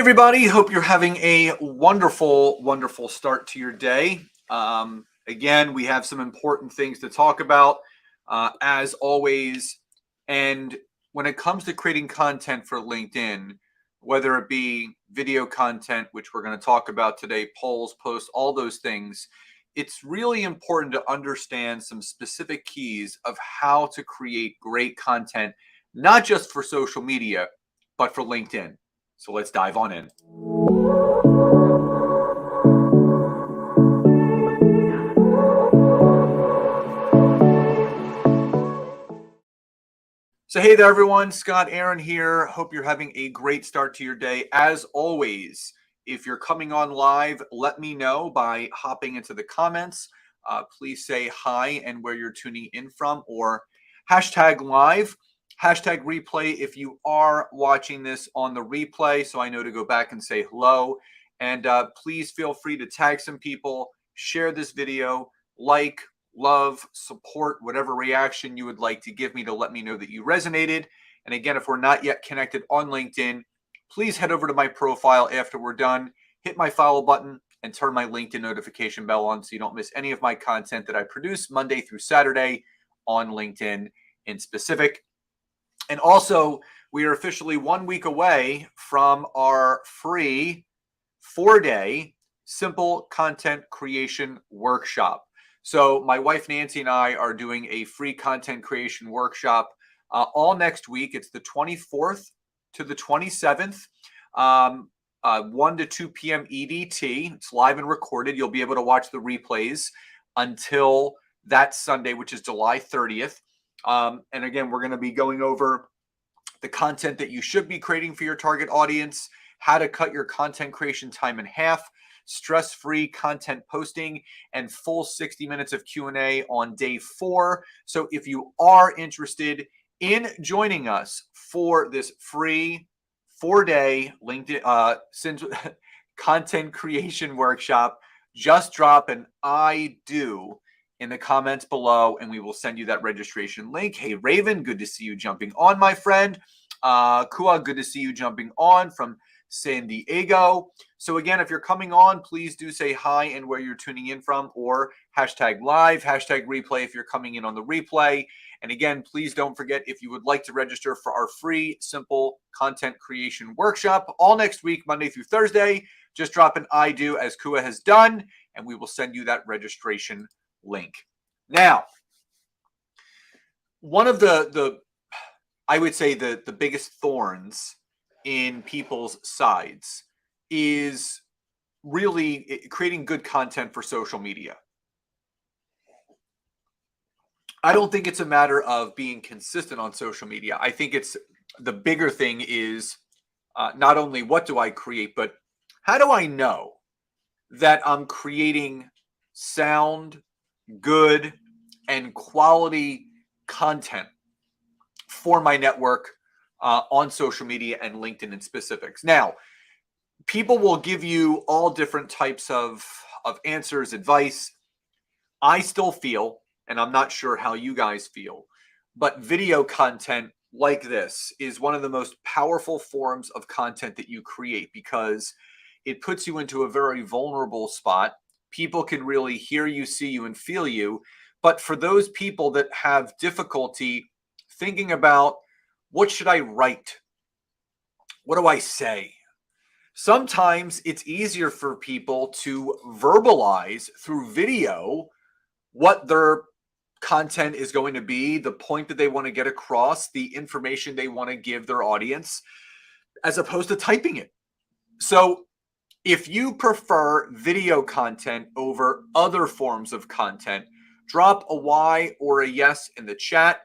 Everybody, hope you're having a wonderful start to your day. Again, we have some important things to talk about, as always. And when it comes to creating content for LinkedIn, whether it be video content, which we're going to talk about today, polls, posts, all those things, it's really important to understand some specific keys of how to create great content, not just for social media, but for LinkedIn. So let's dive on in. So hey there, everyone. Scott Aaron here. Hope you're having a great start to your day. As always, if you're coming on live, let me know by hopping into the comments. Please say hi and where you're tuning in from, or hashtag live. Hashtag replay if you are watching this on the replay, so I know to go back and say hello. And please feel free to tag some people, share this video, like, love, support, whatever reaction you would like to give me to let me know that you resonated. And again, if we're not yet connected on LinkedIn, please head over to my profile after we're done, hit my follow button, and turn my LinkedIn notification bell on so you don't miss any of my content that I produce Monday through Saturday on LinkedIn in specific. And also, we are officially 1 week away from our free 4-day simple content creation workshop. So my wife, Nancy, and I are doing a free content creation workshop all next week. It's the 24th to the 27th, 1 to 2 p.m. EDT. It's live and recorded. You'll be able to watch the replays until that Sunday, which is July 30th. And again, we're going to be going over the content that you should be creating for your target audience, how to cut your content creation time in half, stress-free content posting, and full 60 minutes of Q&A on day 4. So if you are interested in joining us for this free 4-day LinkedIn content creation workshop, just drop an I do in the comments below, and we will send you that registration link. Hey, Raven, good to see you jumping on, my friend. Kua, good to see you jumping on from San Diego. So again, if you're coming on, please do say hi and where you're tuning in from, or hashtag live, hashtag replay if you're coming in on the replay. And again, please don't forget, if you would like to register for our free simple content creation workshop all next week, Monday through Thursday, just drop an I do as Kua has done, and we will send you that registration link. Now, one of the I would say the biggest thorns in people's sides is really creating good content for social media. I don't think it's a matter of being consistent on social media. I think it's the bigger thing is not only what do I create, but how do I know that I'm creating sound, good, and quality content for my network on social media and LinkedIn in specifics. Now, people will give you all different types of answers, advice. I still feel, and I'm not sure how you guys feel, but video content like this is one of the most powerful forms of content that you create because it puts you into a very vulnerable spot. People can really hear you, see you, and feel you. But for those people that have difficulty thinking about, what should I write? What do I say? Sometimes it's easier for people to verbalize through video what their content is going to be, the point that they want to get across, the information they want to give their audience, as opposed to typing it. So if you prefer video content over other forms of content, drop a Y or a yes in the chat.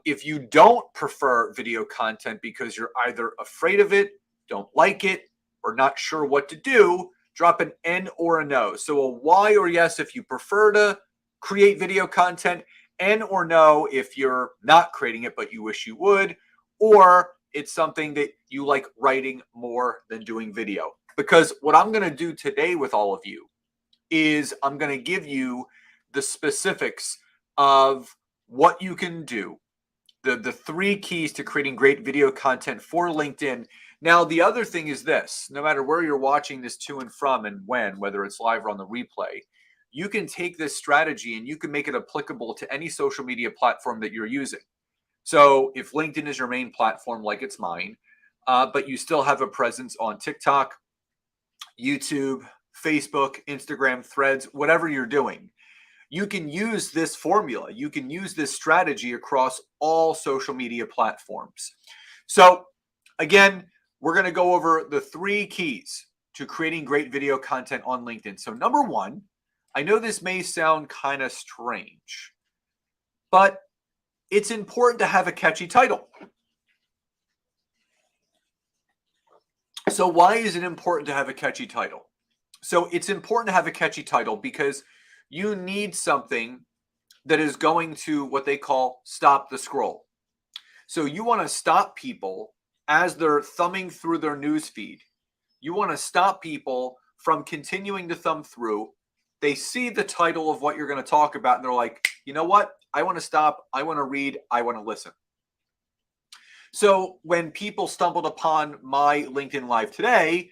If you don't prefer video content because you're either afraid of it, don't like it, or not sure what to do, drop an N or a no. So a Y or yes if you prefer to create video content, N or no if you're not creating it but you wish you would, or it's something that you like writing more than doing video. Because what I'm going to do today with all of you is I'm going to give you the specifics of what you can do, the 3 keys to creating great video content for LinkedIn Now, the other thing is this: no matter where you're watching this to and from and when, whether it's live or on the replay, you can take this strategy and you can make it applicable to any social media platform that you're using. So if LinkedIn is your main platform, like it's mine, but you still have a presence on TikTok, YouTube, Facebook, Instagram, Threads, whatever you're doing, you can use this formula. You can use this strategy across all social media platforms. So again, we're going to go over the 3 keys to creating great video content on LinkedIn. So number 1, I know this may sound kind of strange, but it's important to have a catchy title. So why is it important to have a catchy title? So it's important to have a catchy title because you need something that is going to what they call stop the scroll. So you want to stop people as they're thumbing through their news feed. You want to stop people from continuing to thumb through. They see the title of what you're going to talk about and they're like, you know what? I want to stop. I want to read. I want to listen. So when people stumbled upon my LinkedIn Live today,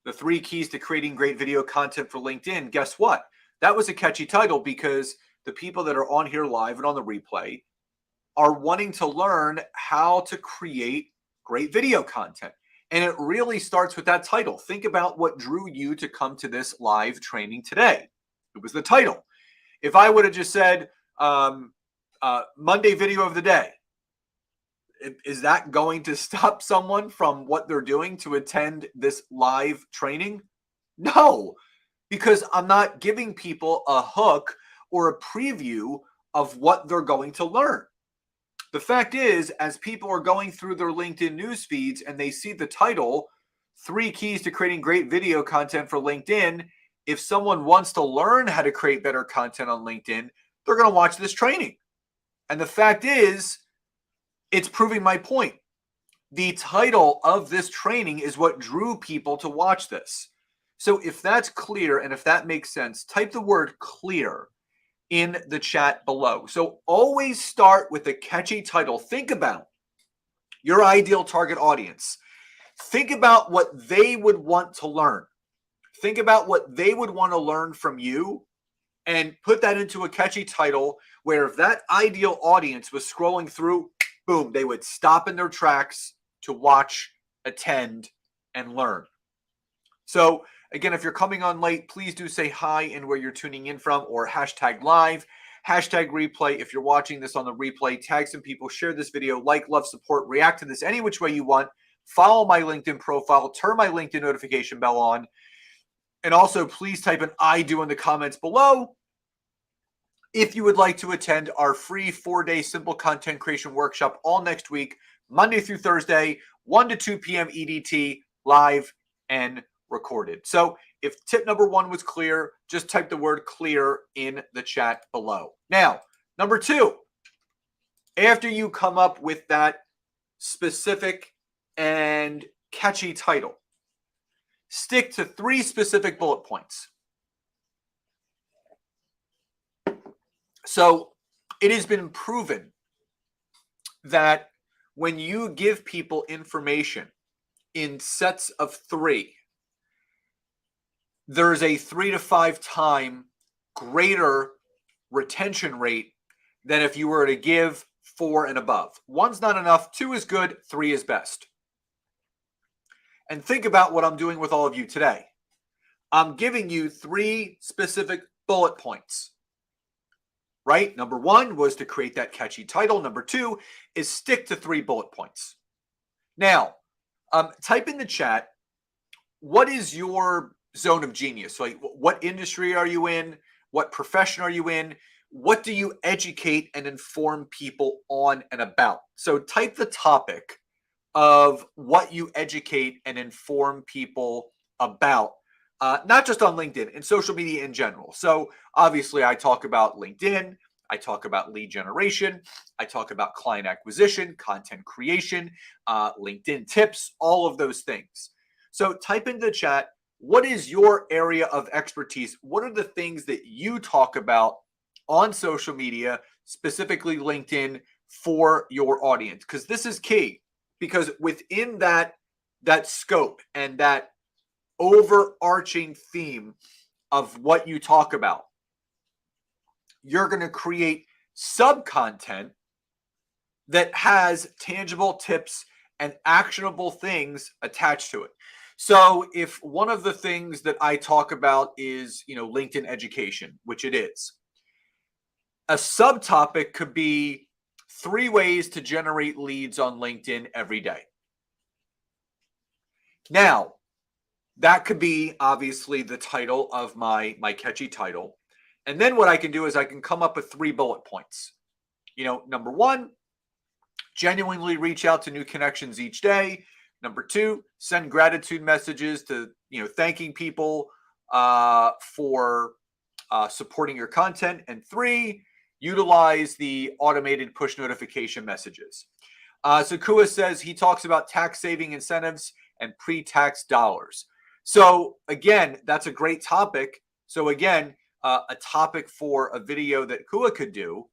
the 3 keys to creating great video content for LinkedIn, guess what? That was a catchy title because the people that are on here live and on the replay are wanting to learn how to create great video content. And it really starts with that title. Think about what drew you to come to this live training today. It was the title. If I would have just said Monday video of the day, is that going to stop someone from what they're doing to attend this live training? No, because I'm not giving people a hook or a preview of what they're going to learn. The fact is, as people are going through their LinkedIn news feeds and they see the title, 3 keys to creating great video content for LinkedIn, if someone wants to learn how to create better content on LinkedIn, they're going to watch this training. And the fact is, it's proving my point. The title of this training is what drew people to watch this. So if that's clear and if that makes sense, type the word clear in the chat below. So always start with a catchy title. Think about your ideal target audience. Think about what they would want to learn. Think about what they would want to learn from you and put that into a catchy title where if that ideal audience was scrolling through, boom, they would stop in their tracks to watch, attend, and learn. So again, if you're coming on late, please do say hi and where you're tuning in from, or hashtag live, hashtag replay. If you're watching this on the replay, tag some people, share this video, like, love, support, react to this any which way you want. Follow my LinkedIn profile, turn my LinkedIn notification bell on, and also please type an I do in the comments below if you would like to attend our free 4-day simple content creation workshop all next week, Monday through Thursday, 1 to 2 p.m. EDT, live and recorded. So if tip number 1 was clear, just type the word clear in the chat below. Now, number 2, after you come up with that specific and catchy title, stick to 3 specific bullet points. So it has been proven that when you give people information in sets of 3, there's a 3 to 5 time greater retention rate than if you were to give 4 and above. 1's not enough, 2 is good, 3 is best. And think about what I'm doing with all of you today. I'm giving you 3 specific bullet points. Right? Number 1 was to create that catchy title. Number 2 is stick to 3 bullet points. Now, type in the chat, what is your zone of genius? Like, what industry are you in? What profession are you in? What do you educate and inform people on and about? So type the topic of what you educate and inform people about. Not just on LinkedIn, in social media in general. So obviously I talk about LinkedIn, I talk about lead generation, I talk about client acquisition, content creation, LinkedIn tips, all of those things. So type into the chat, what is your area of expertise? What are the things that you talk about on social media, specifically LinkedIn, for your audience? Because this is key. Because within that that scope and that overarching theme of what you talk about, you're going to create sub-content that has tangible tips and actionable things attached to it. So if one of the things that I talk about is, LinkedIn education, which it is, a subtopic could be 3 ways to generate leads on LinkedIn every day. Now, that could be obviously the title of my catchy title. And then what I can do is I can come up with 3 bullet points. Number 1, genuinely reach out to new connections each day. Number 2, send gratitude messages to, thanking people for supporting your content. And 3, utilize the automated push notification messages. So Kua says he talks about tax saving incentives and pre-tax dollars. So again, that's a great topic. So again, a topic for a video that Kua could do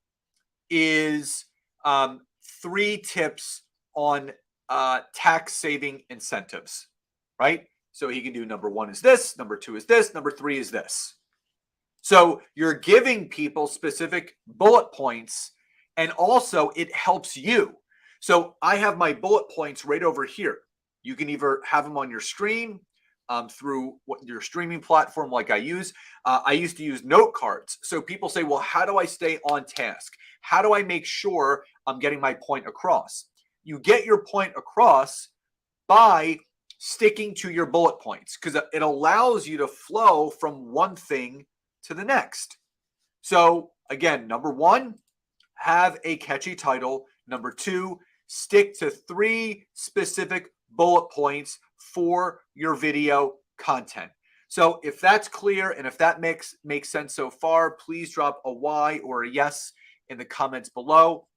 is 3 tips on tax saving incentives, right? So he can do number 1 is this, number 2 is this, number 3 is this. So you're giving people specific bullet points, and also it helps you. So I have my bullet points right over here. You can either have them on your screen through your streaming platform like I use. I used to use note cards. So people say, well, how do I stay on task? How do I make sure I'm getting my point across? You get your point across by sticking to your bullet points, because it allows you to flow from one thing to the next. So again, number 1, have a catchy title. Number 2, stick to 3 specific bullet points for your video content. So if that's clear and if that makes sense so far, please drop a Y or a yes in the comments below.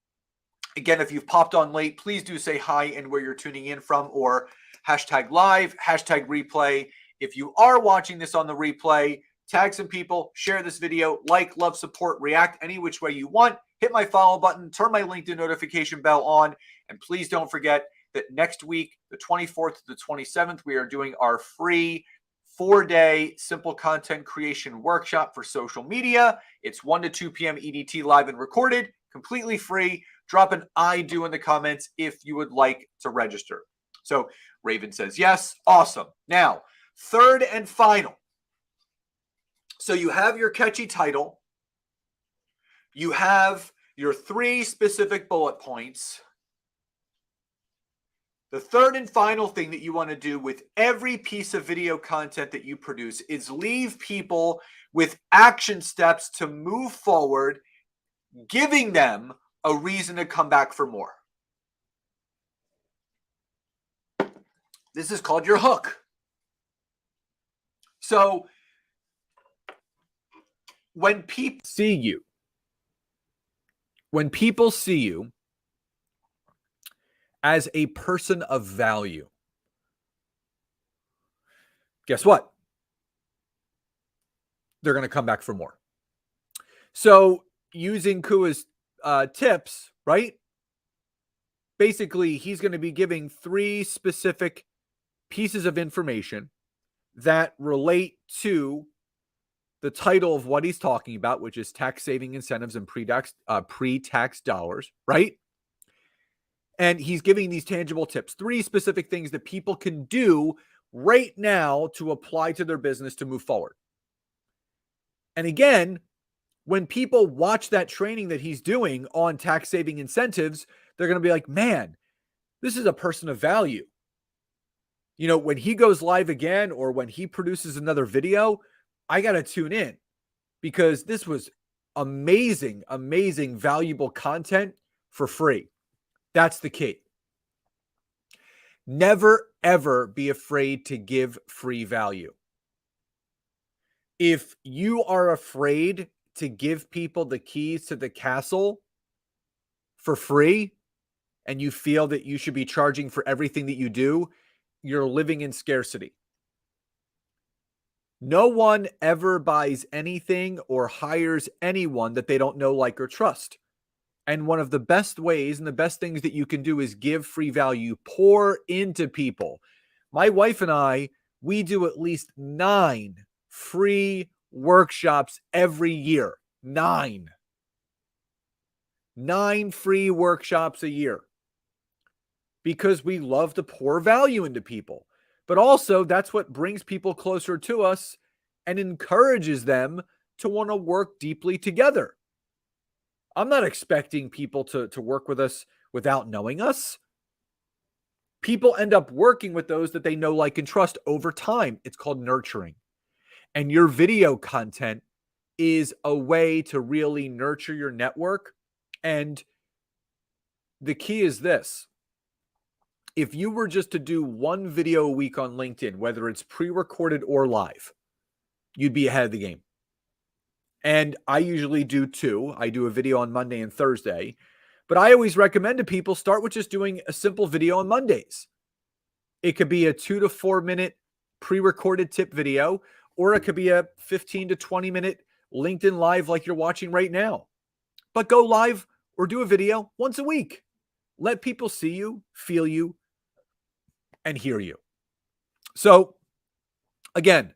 Again, if you've popped on late, please do say hi and where you're tuning in from, or #live, #replay. If you are watching this on the replay, tag some people, share this video, like, love, support, react any which way you want. Hit my follow button, turn my LinkedIn notification bell on, and please don't forget that next week, the 24th to the 27th, we are doing our free 4-day simple content creation workshop for social media. It's 1 to 2 p.m. EDT live and recorded, completely free. Drop an I do in the comments if you would like to register. So Raven says yes. Awesome. Now, third and final. So you have your catchy title. You have your 3 specific bullet points. The third and final thing that you want to do with every piece of video content that you produce is leave people with action steps to move forward, giving them a reason to come back for more. This is called your hook. So when people see you, as a person of value, guess what? They're going to come back for more. So using Kua's tips, right? Basically, he's going to be giving 3 specific pieces of information that relate to the title of what he's talking about, which is tax saving incentives and pre-tax dollars, right? And he's giving these tangible tips, 3 specific things that people can do right now to apply to their business to move forward. And again, when people watch that training that he's doing on tax saving incentives, they're going to be like, man, this is a person of value. When he goes live again or when he produces another video, I got to tune in, because this was amazing, amazing, valuable content for free. That's the key. Never, ever be afraid to give free value. If you are afraid to give people the keys to the castle for free, and you feel that you should be charging for everything that you do, you're living in scarcity. No one ever buys anything or hires anyone that they don't know, like, or trust. And one of the best ways and the best things that you can do is give free value, pour into people. My wife and I, we do at least 9 free workshops every year. 9 free workshops a year, because we love to pour value into people. But also, that's what brings people closer to us and encourages them to want to work deeply together. I'm not expecting people to work with us without knowing us. People end up working with those that they know, like, and trust over time. It's called nurturing. And your video content is a way to really nurture your network. And the key is this: if you were just to do one video a week on LinkedIn, whether it's pre-recorded or live, you'd be ahead of the game. And I usually do 2. I do a video on Monday and Thursday, but I always recommend to people start with just doing a simple video on Mondays. It could be a 2 to 4 minute pre-recorded tip video, or it could be a 15 to 20 minute LinkedIn live like you're watching right now. But go live or do a video once a week. Let people see you, feel you, and hear you. So again,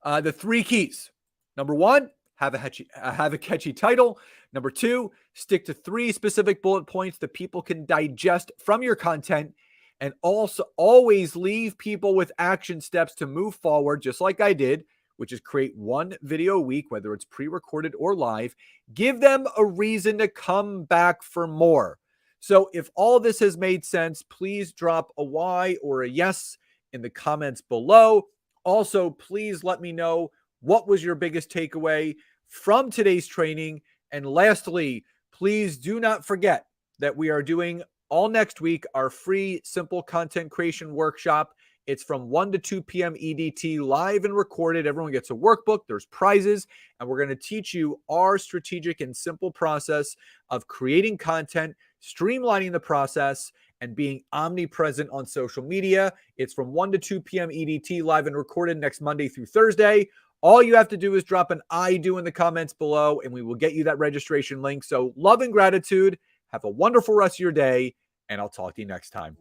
the 3 keys. Number 1, have a catchy title. Number 2, stick to 3 specific bullet points that people can digest from your content. And also always leave people with action steps to move forward, just like I did, which is create 1 video a week, whether it's pre-recorded or live. Give them a reason to come back for more. So if all this has made sense, please drop a Y or a yes in the comments below. Also, please let me know what was your biggest takeaway from today's training. And lastly, please do not forget that we are doing all next week our free simple content creation workshop. It's from 1 to 2 p.m. EDT, live and recorded. Everyone gets a workbook. There's prizes. And we're going to teach you our strategic and simple process of creating content, streamlining the process, and being omnipresent on social media. It's from 1 to 2 p.m. EDT, live and recorded, next Monday through Thursday. All you have to do is drop an I do in the comments below, and we will get you that registration link. So love and gratitude. Have a wonderful rest of your day, and I'll talk to you next time.